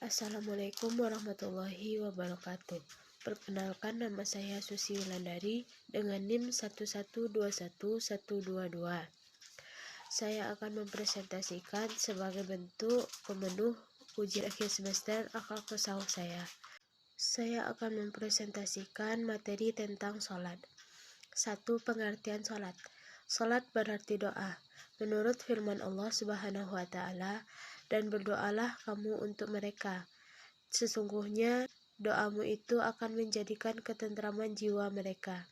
Assalamualaikum warahmatullahi wabarakatuh. Perkenalkan, nama saya Susi Wulandari dengan NIM 1121122. Saya akan mempresentasikan sebagai bentuk pemenuh ujian akhir semester akhlak tasawuf saya. Saya akan mempresentasikan materi tentang sholat. 1. Pengertian sholat. Sholat berarti doa. Menurut firman Allah Subhanahu wa Ta'ala, dan berdoalah kamu untuk mereka. Sesungguhnya doamu itu akan menjadikan ketentraman jiwa mereka.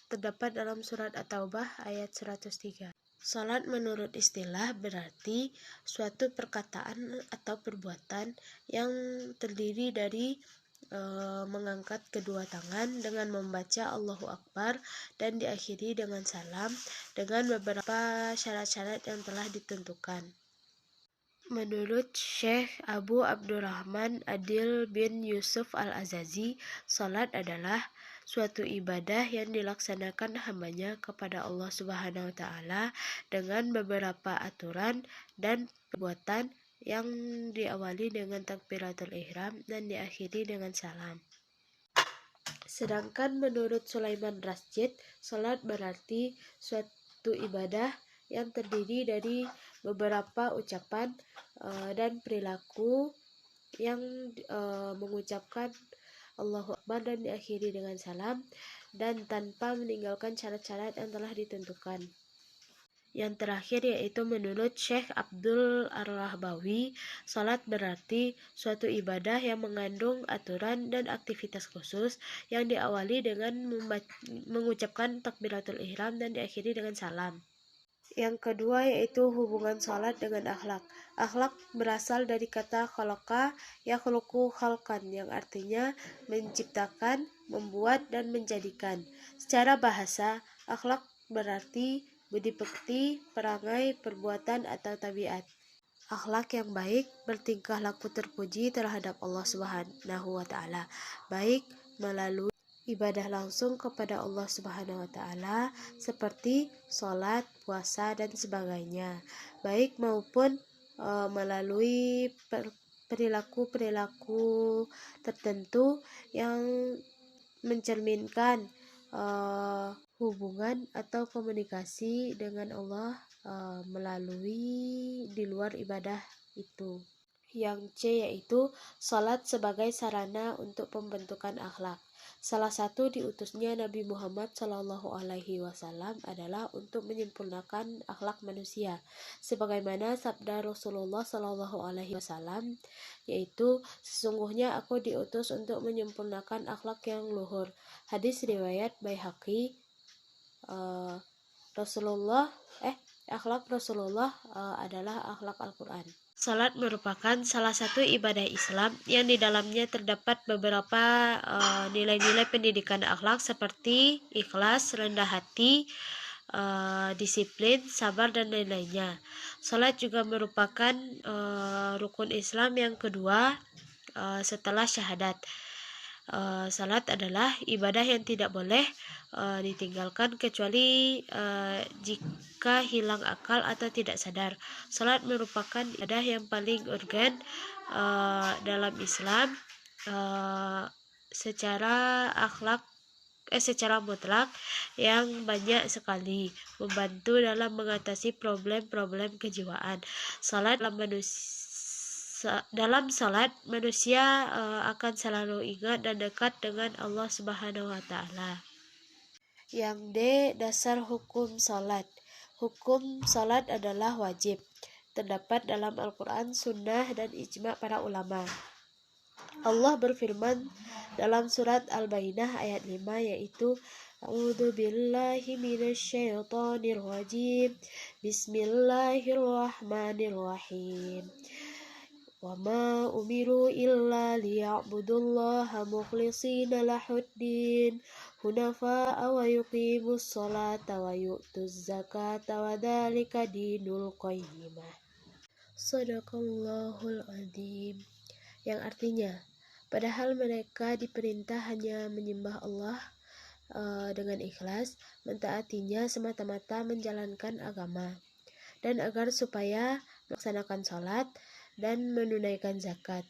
Terdapat dalam surat At-Taubah ayat 103. Salat menurut istilah berarti suatu perkataan atau perbuatan yang terdiri dari mengangkat kedua tangan dengan membaca Allahu Akbar dan diakhiri dengan salam dengan beberapa syarat-syarat yang telah ditentukan. Menurut Syekh Abu Abdurrahman Adil bin Yusuf Al-Azazi, salat adalah suatu ibadah yang dilaksanakan hambanya kepada Allah Subhanahu wa Ta'ala dengan beberapa aturan dan perbuatan yang diawali dengan takbiratul ihram dan diakhiri dengan salam. Sedangkan menurut Sulaiman Rasjid, salat berarti suatu ibadah yang terdiri dari beberapa ucapan dan perilaku yang mengucapkan Allahu Akbar dan diakhiri dengan salam dan tanpa meninggalkan syarat-syarat yang telah ditentukan. Yang terakhir yaitu menurut Syekh Abdul Ar-Rahbawi, salat berarti suatu ibadah yang mengandung aturan dan aktivitas khusus yang diawali dengan mengucapkan takbiratul ihram dan diakhiri dengan salam. Yang kedua yaitu hubungan salat dengan akhlak. Akhlak berasal dari kata khalaqa yakhluqu khalqan yang artinya menciptakan, membuat, dan menjadikan. Secara bahasa, akhlak berarti budi pekerti, perangai, perbuatan, atau tabiat. Akhlak yang baik bertingkah laku terpuji terhadap Allah Subhanahu wa Ta'ala, baik melalui ibadah langsung kepada Allah Subhanahu wa Ta'ala seperti sholat, puasa, dan sebagainya, baik maupun melalui perilaku-perilaku tertentu yang mencerminkan hubungan atau komunikasi dengan Allah melalui di luar ibadah itu. Yang C yaitu salat sebagai sarana untuk pembentukan akhlak. Salah satu diutusnya Nabi Muhammad SAW adalah untuk menyempurnakan akhlak manusia, sebagaimana sabda Rasulullah SAW, yaitu sesungguhnya aku diutus untuk menyempurnakan akhlak yang luhur. Hadis riwayat Baihaqi. Akhlak Rasulullah adalah akhlak Al-Quran. Salat merupakan salah satu ibadah Islam yang di dalamnya terdapat beberapa nilai-nilai pendidikan akhlak seperti ikhlas, rendah hati, disiplin, sabar, dan lain-lainnya. Salat juga merupakan rukun Islam yang kedua setelah syahadat. Salat adalah ibadah yang tidak boleh ditinggalkan kecuali jika hilang akal atau tidak sadar. Salat merupakan ibadah yang paling urgen dalam Islam secara mutlak, yang banyak sekali membantu dalam mengatasi problem-problem kejiwaan. Dalam salat, manusia akan selalu ingat dan dekat dengan Allah Subhanahu wa Ta'ala. Yang D. Dasar hukum salat. Hukum salat adalah wajib. Terdapat dalam Al-Quran, Sunnah, dan ijma' para ulama. Allah berfirman dalam surat Al-Baqarah ayat 5 yaitu A'udzu billahi minasyaitonir rajim. Bismillahirrahmanirrahim. Wa ma umiru illa liya'budullaha mukhlishina lahuddin hunafa'a wa yuqimus sholata wa yu'tuz zakata wa dzalika dinul qayyimah. Shadaqallahul adzim. Yang artinya, padahal mereka diperintah hanya menyembah Allah dengan ikhlas, mentaatinya semata-mata menjalankan agama, dan agar supaya melaksanakan salat dan menunaikan zakat.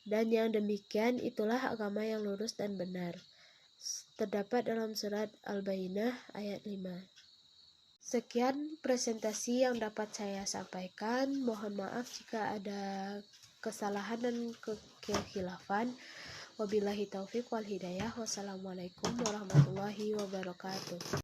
Dan yang demikian itulah agama yang lurus dan benar. Terdapat dalam surat Al-Bayyinah ayat 5. Sekian presentasi yang dapat saya sampaikan. Mohon maaf jika ada kesalahan dan kekhilafan. Wabillahi taufiq wal hidayah. Wassalamualaikum warahmatullahi wabarakatuh.